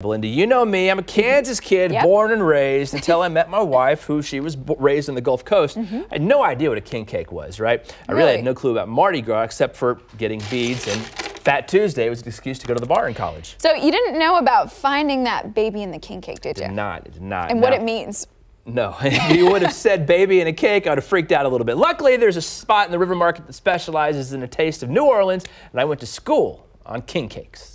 Belinda, you know me, I'm a Kansas kid, born and raised until I met my wife, who she was raised on the Gulf Coast. I had no idea what a king cake was, right? I really had no clue about Mardi Gras except for getting beads, and Fat Tuesday was an excuse to go to the bar in college. So you didn't know about finding that baby in the king cake, did you? I did not. And what it means? No, if you would have said baby in a cake, I would have freaked out a little bit. Luckily, there's a spot in the River Market that specializes in a taste of New Orleans, and I went to school on king cakes.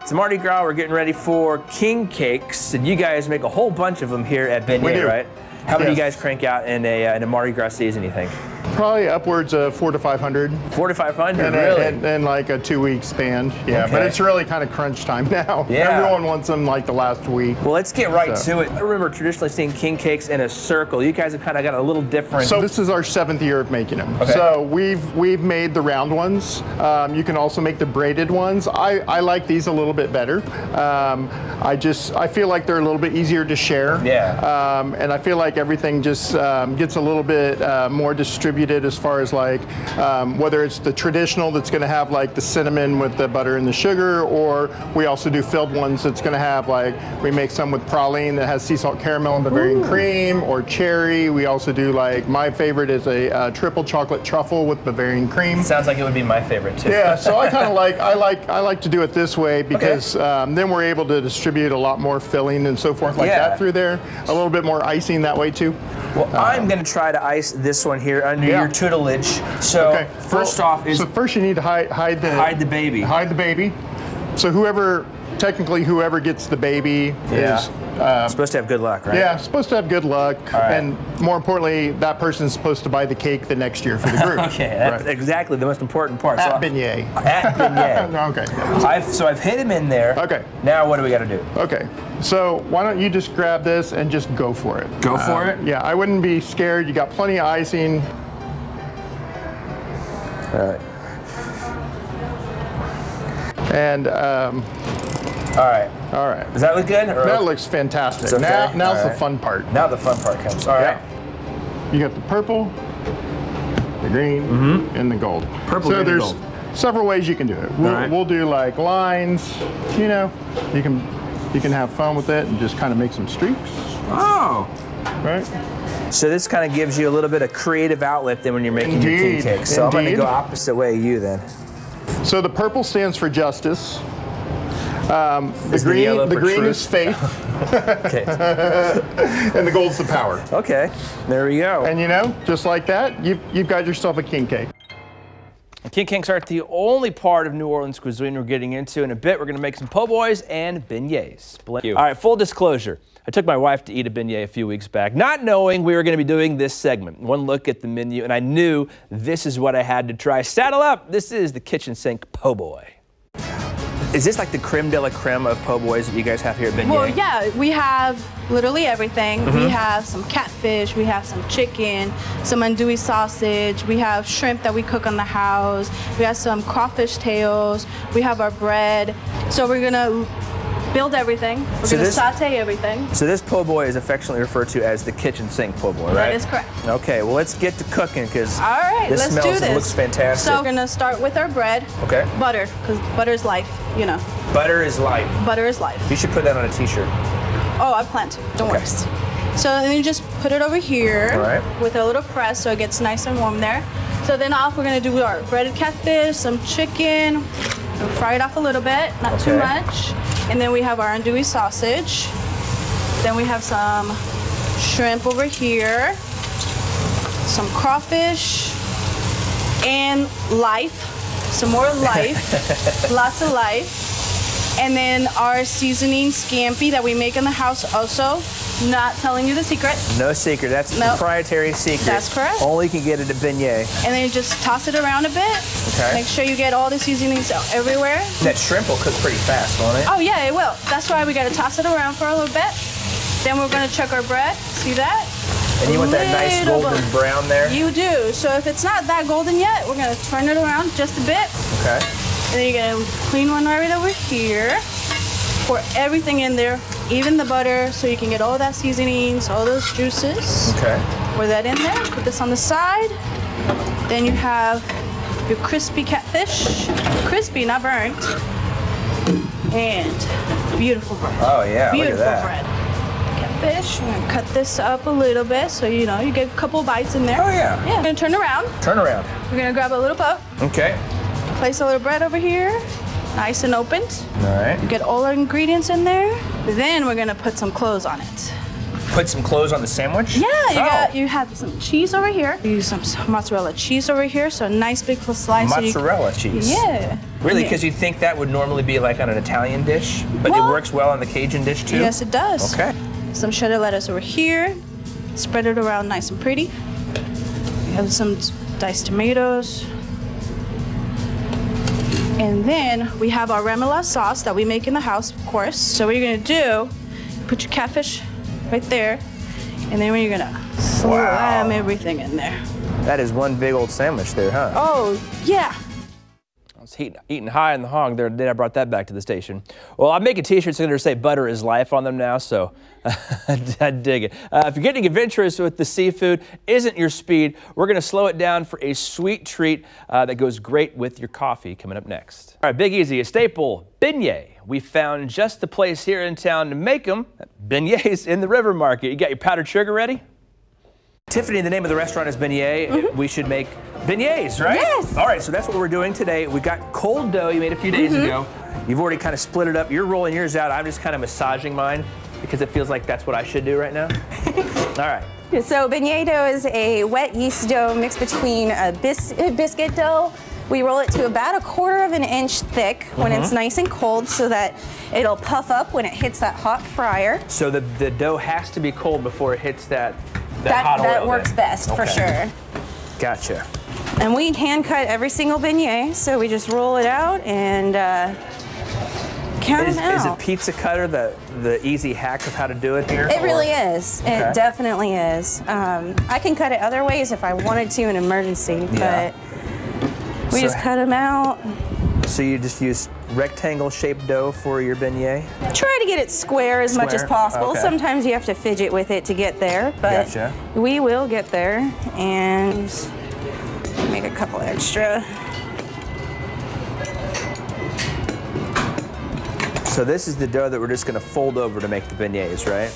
It's Mardi Gras, we're getting ready for king cakes, and you guys make a whole bunch of them here at Beignet, right? How many do you guys crank out in a Mardi Gras season, you think? Probably upwards of 400 to 500. 400 to 500, really? And like a 2-week span, yeah. Okay. But it's really kind of crunch time now. Yeah. Everyone wants them like the last week. Well, let's get right to it. I remember traditionally seeing king cakes in a circle. You guys have kind of got a little different. So this is our 7th year of making them. Okay. So we've made the round ones. You can also make the braided ones. I like these a little bit better. I feel like they're a little bit easier to share. Yeah. And I feel like everything just gets a little bit more distributed as far as like whether it's the traditional that's going to have like the cinnamon with the butter and the sugar, or we also do filled ones that's going to have like, we make some with praline that has sea salt caramel and Bavarian cream, or cherry. We also do like, my favorite is a triple chocolate truffle with Bavarian cream. Sounds like it would be my favorite too. Yeah, so I kind of I like to do it this way because then we're able to distribute a lot more filling and so forth like that through there. A little bit more icing that way too. Well, I'm going to try to ice this one here under your tutelage. So first off is... So first you need to hide the baby. Hide the baby. So technically whoever gets the baby is... supposed to have good luck, right? Yeah, supposed to have good luck. And more importantly, that person's supposed to buy the cake the next year for the group. Okay, that's exactly the most important part. At Beignet. At Beignet. Okay. So I've hit him in there. Okay. Now what do we got to do? Okay. So why don't you just grab this and just go for it. Go for it? Yeah, I wouldn't be scared. You got plenty of icing. All right. And all right. Does that look good? That looks fantastic. Okay. Now's the fun part. Now the fun part comes. All right. You got the purple, the green, and the gold. Purple, green, and gold. So there's several ways you can do it. We'll do like lines. You know, you can have fun with it and just kind of make some streaks. Oh. Right. So this kind of gives you a little bit of creative outlet then when you're making your king cake. So I'm going to go opposite way of you then. So the purple stands for justice. The green is faith. And the gold's the power. Okay, there we go. And you know, just like that, you've got yourself a king cake. King cakes aren't the only part of New Orleans cuisine we're getting into. In a bit, we're going to make some po' boys and beignets. All right, full disclosure. I took my wife to eat a beignet a few weeks back, not knowing we were going to be doing this segment. One look at the menu, and I knew this is what I had to try. Saddle up. This is the kitchen sink po' boy. Is this like the creme de la creme of po' boys that you guys have here at Beignet? Well, yeah, we have literally everything. We have some catfish, we have some chicken, some andouille sausage, we have shrimp that we cook on the house, we have some crawfish tails, we have our bread. So we're gonna build everything. We're gonna saute everything. So this po' boy is affectionately referred to as the kitchen sink po' boy, right? That is correct. Okay, well let's get to cooking because this smells and looks fantastic. So we're gonna start with our bread. Okay. Butter, because butter is life, you know. Butter is life. Butter is life. You should put that on a t-shirt. Oh, I plan to, don't worry. So then you just put it over here with a little press so it gets nice and warm there. So then off we're gonna do our breaded catfish, some chicken, and fry it off a little bit, not too much. And then we have our andouille sausage. Then we have some shrimp over here, some crawfish, and life, some more life, lots of life. And then our seasoning scampi that we make in the house also. Not telling you the secret. No secret. That's a proprietary secret. That's correct. Only you can get it at Beignet. And then you just toss it around a bit. Okay. Make sure you get all the seasonings everywhere. That shrimp will cook pretty fast, won't it? Oh yeah, it will. That's why we got to toss it around for a little bit. Then we're going to check our bread. See that? And you want that nice golden brown there? You do. So if it's not that golden yet, we're going to turn it around just a bit. Okay. And then you get a clean one right over here. Pour everything in there, even the butter, so you can get all that seasonings, all those juices. Okay. Pour that in there. Put this on the side. Then you have your crispy catfish. Crispy, not burnt. And Beautiful bread. Oh yeah, Beautiful look at that. bread. Catfish. I'm gonna cut this up a little bit so you know you get a couple bites in there. Oh yeah. Yeah. I'm gonna turn around. Turn around. We're gonna grab a little boat. Okay. Place a little bread over here, nice and opened. All right. Get all our ingredients in there. Then we're gonna put some clothes on it. Put some clothes on the sandwich? Yeah, you have some cheese over here. You use some mozzarella cheese over here, so a nice big slice. Mozzarella cheese? Yeah. Really, because you'd think that would normally be like on an Italian dish, but it works well on the Cajun dish too? Yes, it does. Okay. Some cheddar lettuce over here. Spread it around nice and pretty. We have some diced tomatoes. And then we have our remoulade sauce that we make in the house, of course. So what you're gonna do, put your catfish right there, and then you're gonna slam everything in there. That is one big old sandwich there, huh? Oh, yeah. I was eating high in the hog there the day I brought that back to the station. Well, I'm making t-shirts that are say butter is life on them now, so I dig it. If you're getting adventurous with the seafood, isn't your speed, we're gonna slow it down for a sweet treat that goes great with your coffee coming up next. All right, Big Easy, a staple, beignet. We found just the place here in town to make them, beignets in the River Market. You got your powdered sugar ready? Tiffany, the name of the restaurant is Beignet. We should make beignets, right? Yes. All right, so that's what we're doing today. We got cold dough you made a few days ago. You've already kind of split it up. You're rolling yours out. I'm just kind of massaging mine because it feels like that's what I should do right now. All right. So beignet dough is a wet yeast dough mixed between a biscuit dough. We roll it to about 1/4 inch thick when it's nice and cold so that it'll puff up when it hits that hot fryer. So the dough has to be cold before it hits that hot oil. That works best for sure. Gotcha. And we hand cut every single beignet, so we just roll it out and count them out. Is it pizza cutter the easy hack of how to do it here? It really is. Okay. It definitely is. I can cut it other ways if I wanted to in an emergency, but we just cut them out. So you just use rectangle-shaped dough for your beignet? Try to get it square as much as possible. Okay. Sometimes you have to fidget with it to get there, but we will get there. And make a couple extra. So this is the dough that we're just going to fold over to make the beignets, right?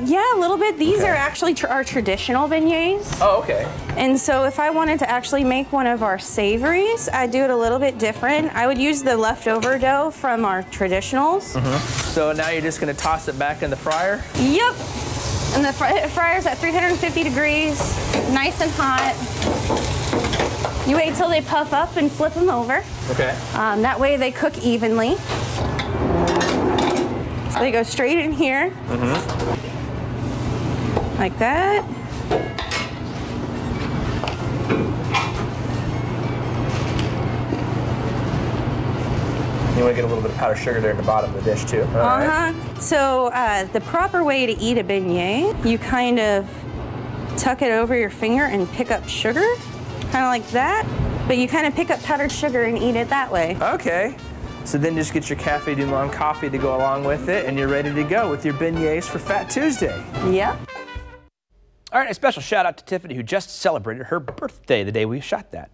Yeah, a little bit. These are actually our traditional beignets. Oh, okay. And so if I wanted to actually make one of our savories, I'd do it a little bit different. I would use the leftover dough from our traditionals. So now you're just going to toss it back in the fryer? Yep. And the fryer's at 350 degrees, nice and hot. You wait till they puff up and flip them over. Okay. That way they cook evenly. So they go straight in here. Like that. You want to get a little bit of powdered sugar there at the bottom of the dish too. All right. So the proper way to eat a beignet, you kind of tuck it over your finger and pick up sugar, kind of like that. But you kind of pick up powdered sugar and eat it that way. Okay. So then just get your Café du Monde coffee to go along with it, and you're ready to go with your beignets for Fat Tuesday. Yep. All right, a special shout out to Tiffany, who just celebrated her birthday the day we shot that.